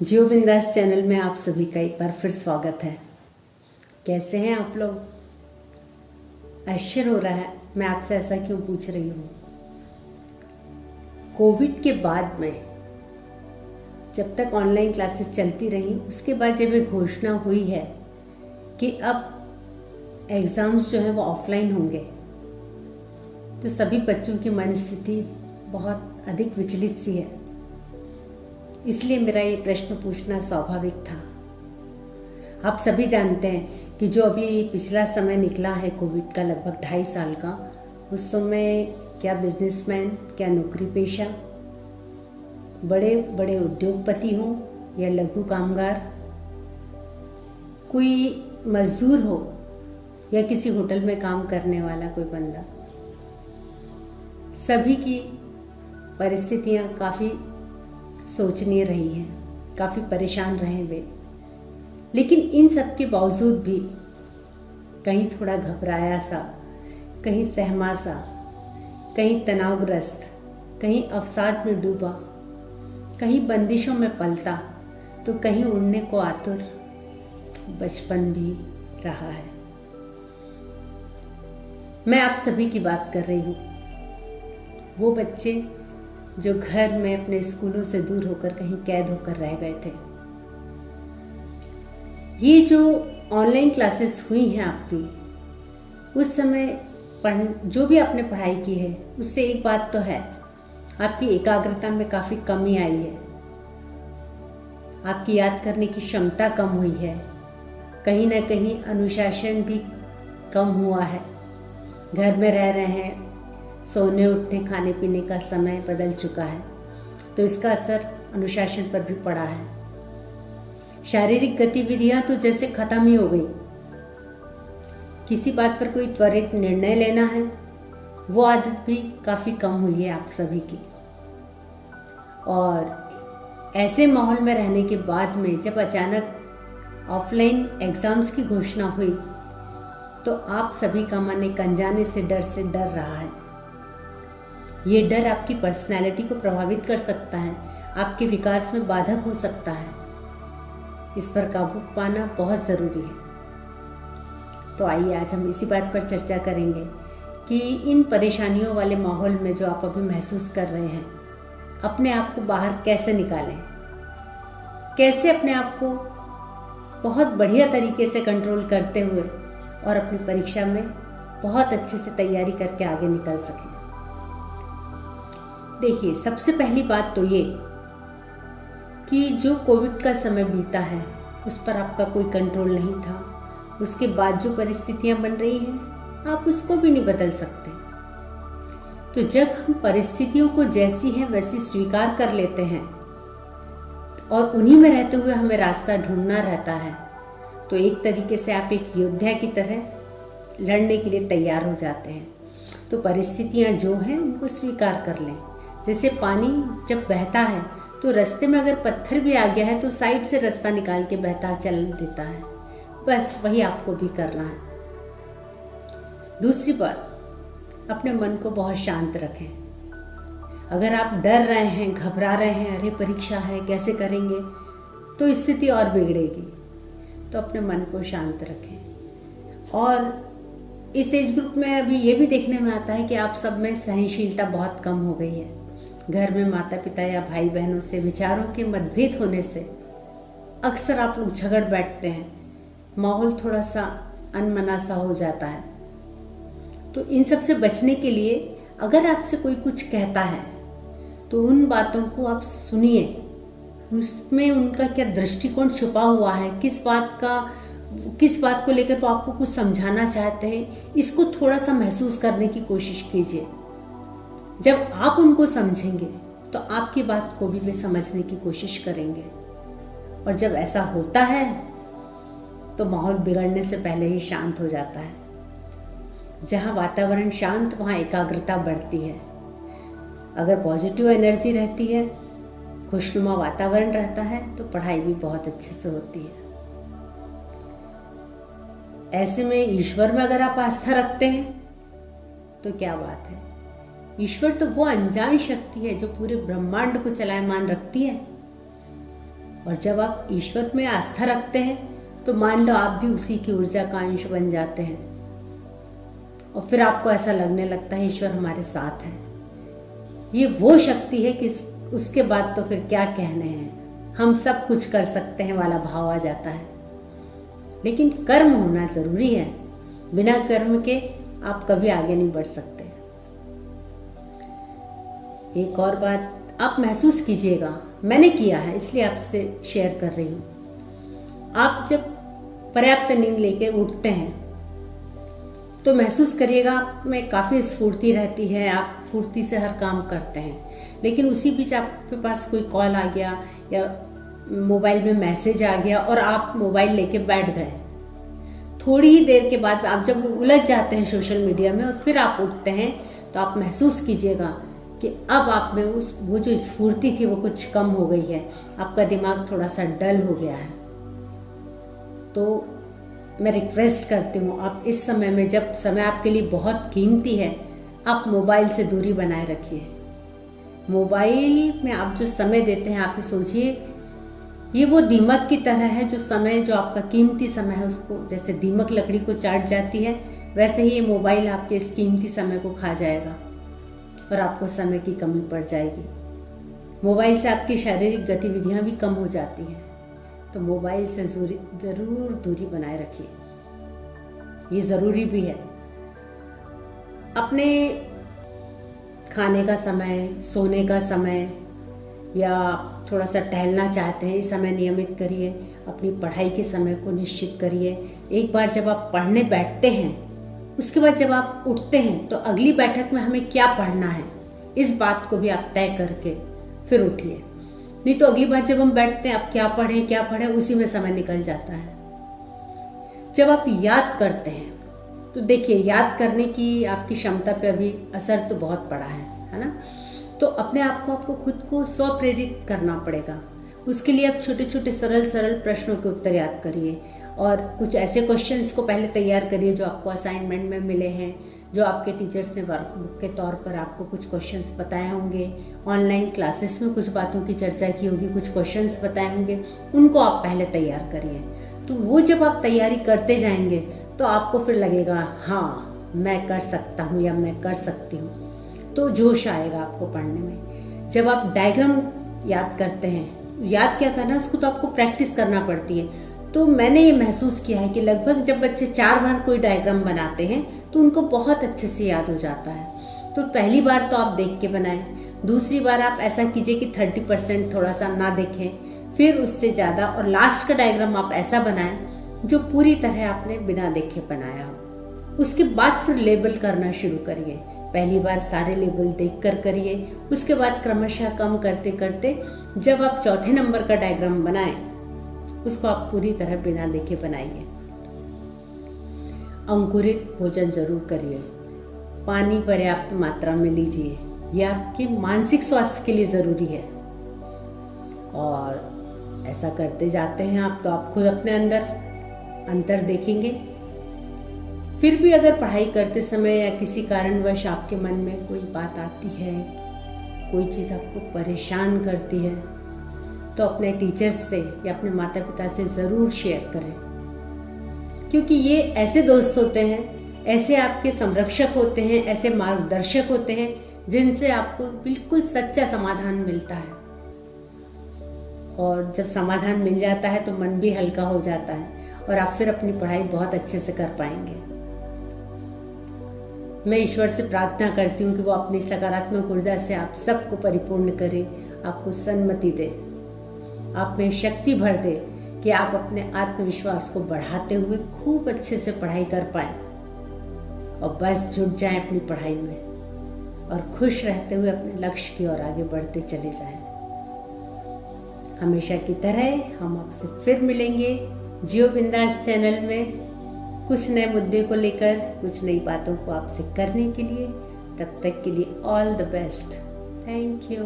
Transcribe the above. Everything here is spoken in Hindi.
जियो बिंदास चैनल में आप सभी का एक बार फिर स्वागत है। कैसे हैं आप लोग? आश्चर्य हो रहा है मैं आपसे ऐसा क्यों पूछ रही हूँ। कोविड के बाद में जब तक ऑनलाइन क्लासेस चलती रही, उसके बाद जब ये घोषणा हुई है कि अब एग्ज़ाम्स जो हैं वो ऑफलाइन होंगे, तो सभी बच्चों की मनस्थिति बहुत अधिक विचलित सी है। इसलिए मेरा ये प्रश्न पूछना स्वाभाविक था। आप सभी जानते हैं कि जो अभी पिछला समय निकला है कोविड का, लगभग 2.5 साल का, उस समय क्या बिजनेसमैन, क्या नौकरी पेशा, बड़े बड़े उद्योगपति हों या लघु कामगार, कोई मजदूर हो या किसी होटल में काम करने वाला कोई बंदा, सभी की परिस्थितियां काफ़ी सोचनीय रही हैं, काफ़ी परेशान रहे वे। लेकिन इन सब के बावजूद भी कहीं थोड़ा घबराया सा, कहीं सहमा सा, कहीं तनावग्रस्त, कहीं अवसाद में डूबा, कहीं बंदिशों में पलता, तो कहीं उड़ने को आतुर बचपन भी रहा है। मैं आप सभी की बात कर रही हूँ, वो बच्चे जो घर में अपने स्कूलों से दूर होकर कहीं कैद होकर रह गए थे। ये जो ऑनलाइन क्लासेस हुई हैं आपकी, उस समय जो भी आपने पढ़ाई की है, उससे एक बात तो है, आपकी एकाग्रता में काफ़ी कमी आई है, आपकी याद करने की क्षमता कम हुई है, कहीं ना कहीं अनुशासन भी कम हुआ है। घर में रह रहे हैं, सोने उठने खाने पीने का समय बदल चुका है, तो इसका असर अनुशासन पर भी पड़ा है। शारीरिक गतिविधियां तो जैसे खत्म ही हो गई। किसी बात पर कोई त्वरित निर्णय लेना है, वो आदत भी काफ़ी कम हुई है आप सभी की। और ऐसे माहौल में रहने के बाद में जब अचानक ऑफलाइन एग्ज़ाम्स की घोषणा हुई, तो आप सभी का मन एक अनजाने से डर रहा है। ये डर आपकी पर्सनैलिटी को प्रभावित कर सकता है, आपके विकास में बाधक हो सकता है। इस पर काबू पाना बहुत ज़रूरी है। तो आइए आज हम इसी बात पर चर्चा करेंगे कि इन परेशानियों वाले माहौल में जो आप अभी महसूस कर रहे हैं, अपने आप को बाहर कैसे निकालें, कैसे अपने आप को बहुत बढ़िया तरीके से कंट्रोल करते हुए और अपनी परीक्षा में बहुत अच्छे से तैयारी करके आगे निकल सकें। देखिए, सबसे पहली बात तो ये कि जो कोविड का समय बीता है, उस पर आपका कोई कंट्रोल नहीं था। उसके बाद जो परिस्थितियां बन रही हैं, आप उसको भी नहीं बदल सकते। तो जब हम परिस्थितियों को जैसी है वैसी स्वीकार कर लेते हैं और उन्हीं में रहते हुए हमें रास्ता ढूंढना रहता है, तो एक तरीके से आप एक योद्धा की तरह लड़ने के लिए तैयार हो जाते हैं। तो परिस्थितियां जो हैं उनको स्वीकार कर लें। जैसे पानी जब बहता है, तो रास्ते में अगर पत्थर भी आ गया है तो साइड से रास्ता निकाल के बहता चल देता है। बस वही आपको भी करना है। दूसरी बात, अपने मन को बहुत शांत रखें। अगर आप डर रहे हैं, घबरा रहे हैं, अरे परीक्षा है कैसे करेंगे, तो स्थिति और बिगड़ेगी। तो अपने मन को शांत रखें। और इस एज ग्रुप में अभी ये भी देखने में आता है कि आप सब में सहनशीलता बहुत कम हो गई है। घर में माता पिता या भाई बहनों से विचारों के मतभेद होने से अक्सर आप लोग झगड़ बैठते हैं, माहौल थोड़ा सा अनमना सा हो जाता है। तो इन सब से बचने के लिए अगर आपसे कोई कुछ कहता है, तो उन बातों को आप सुनिए, उसमें उनका क्या दृष्टिकोण छुपा हुआ है, किस बात को लेकर वो आपको कुछ समझाना चाहते हैं, इसको थोड़ा सा महसूस करने की कोशिश कीजिए। जब आप उनको समझेंगे तो आपकी बात को भी वे समझने की कोशिश करेंगे। और जब ऐसा होता है तो माहौल बिगड़ने से पहले ही शांत हो जाता है। जहाँ वातावरण शांत, वहाँ एकाग्रता बढ़ती है। अगर पॉजिटिव एनर्जी रहती है, खुशनुमा वातावरण रहता है, तो पढ़ाई भी बहुत अच्छे से होती है। ऐसे में ईश्वर में अगर आप आस्था रखते हैं तो क्या बात है। ईश्वर तो वो अनजान शक्ति है जो पूरे ब्रह्मांड को चलायमान रखती है। और जब आप ईश्वर में आस्था रखते हैं तो मान लो आप भी उसी की ऊर्जा का अंश बन जाते हैं और फिर आपको ऐसा लगने लगता है ईश्वर हमारे साथ है। ये वो शक्ति है कि उसके बाद तो फिर क्या कहने हैं, हम सब कुछ कर सकते हैं वाला भाव आ जाता है। लेकिन कर्म होना जरूरी है, बिना कर्म के आप कभी आगे नहीं बढ़ सकते। एक और बात आप महसूस कीजिएगा, मैंने किया है इसलिए आपसे शेयर कर रही हूं। आप जब पर्याप्त नींद लेके उठते हैं तो महसूस करिएगा आप में काफी स्फूर्ति रहती है, आप फुर्ती से हर काम करते हैं। लेकिन उसी बीच आपके पास कोई कॉल आ गया या मोबाइल में मैसेज आ गया और आप मोबाइल लेके बैठ गए। थोड़ी ही देर के बाद आप जब उलझ जाते हैं सोशल मीडिया में और फिर आप उठते हैं तो आप महसूस कीजिएगा कि अब आप में वो जो स्फूर्ति थी वो कुछ कम हो गई है, आपका दिमाग थोड़ा सा डल हो गया है। तो मैं रिक्वेस्ट करती हूँ आप इस समय में, जब समय आपके लिए बहुत कीमती है, आप मोबाइल से दूरी बनाए रखिए। मोबाइल में आप जो समय देते हैं, आप ये सोचिए ये वो दीमक की तरह है, जो समय जो आपका कीमती समय है उसको जैसे दीमक लकड़ी को चाट जाती है, वैसे ही ये मोबाइल आपके इस कीमती समय को खा जाएगा और आपको समय की कमी पड़ जाएगी। मोबाइल से आपकी शारीरिक गतिविधियां भी कम हो जाती हैं, तो मोबाइल से जरूर दूरी बनाए रखिए, ये जरूरी भी है। अपने खाने का समय, सोने का समय या थोड़ा सा टहलना चाहते हैं, इस समय नियमित करिए। अपनी पढ़ाई के समय को निश्चित करिए। एक बार जब आप पढ़ने बैठते हैं, उसके बाद जब आप उठते हैं तो अगली बैठक में हमें क्या पढ़ना है, इस बात को भी आप तय करके फिर उठिए। नहीं तो अगली बार जब हम बैठते हैं, अब क्या पढ़ें, उसी में समय निकल जाता है। जब आप याद करते हैं तो देखिए, याद करने की आपकी क्षमता पे अभी असर तो बहुत पड़ा है ना। तो अपने आप को आपको खुद को स्वप्रेरित करना पड़ेगा। उसके लिए आप छोटे छोटे सरल प्रश्नों के उत्तर याद करिए और कुछ ऐसे क्वेश्चंस को पहले तैयार करिए जो आपको असाइनमेंट में मिले हैं, जो आपके टीचर्स ने वर्कबुक के तौर पर आपको कुछ क्वेश्चंस बताए होंगे, ऑनलाइन क्लासेस में कुछ बातों की चर्चा की होगी, कुछ क्वेश्चंस बताए होंगे, उनको आप पहले तैयार करिए। तो वो जब आप तैयारी करते जाएंगे तो आपको फिर लगेगा हाँ मैं कर सकता हूँ या मैं कर सकती हूँ, तो जोश आएगा आपको पढ़ने में। जब आप डायग्राम याद करते हैं, याद क्या करना, उसको तो आपको प्रैक्टिस करना पड़ती है। तो मैंने ये महसूस किया है कि लगभग जब बच्चे 4 बार कोई डायग्राम बनाते हैं तो उनको बहुत अच्छे से याद हो जाता है। तो पहली बार तो आप देख के बनाएं, दूसरी बार आप ऐसा कीजिए कि 30% थोड़ा सा ना देखें, फिर उससे ज़्यादा, और लास्ट का डायग्राम आप ऐसा बनाएं जो पूरी तरह आपने बिना देखे बनाया हो। उसके बाद फिर लेबल करना शुरू करिए। पहली बार सारे लेबल देखकर करिए, उसके बाद क्रमशः कम करते करते जब आप चौथे नंबर का डायग्राम बनाएं, उसको आप पूरी तरह बिना देखे बनाइए। अंकुरित भोजन जरूर करिए, पानी पर्याप्त मात्रा में लीजिए, यह आपके मानसिक स्वास्थ्य के लिए जरूरी है। और ऐसा करते जाते हैं आप तो आप खुद अपने अंदर अंतर देखेंगे। फिर भी अगर पढ़ाई करते समय या किसी कारणवश आपके मन में कोई बात आती है, कोई चीज़ आपको परेशान करती है, तो अपने टीचर्स से या अपने माता पिता से ज़रूर शेयर करें, क्योंकि ये ऐसे दोस्त होते हैं, ऐसे आपके संरक्षक होते हैं, ऐसे मार्गदर्शक होते हैं जिनसे आपको बिल्कुल सच्चा समाधान मिलता है। और जब समाधान मिल जाता है तो मन भी हल्का हो जाता है और आप फिर अपनी पढ़ाई बहुत अच्छे से कर पाएंगे। मैं ईश्वर से प्रार्थना करती हूँ कि वो अपनी सकारात्मक ऊर्जा से आप सबको परिपूर्ण करे, आपको सन्मति दे, आप में शक्ति भर दे कि आप अपने आत्मविश्वास को बढ़ाते हुए खूब अच्छे से पढ़ाई कर पाएं और बस जुट जाएं अपनी पढ़ाई में और खुश रहते हुए अपने लक्ष्य की ओर आगे बढ़ते चले जाएं। हमेशा की तरह हम आपसे फिर मिलेंगे जियो बिंदास चैनल में, कुछ नए मुद्दे को लेकर, कुछ नई बातों को आपसे करने के लिए। तब तक के लिए all the best. Thank you.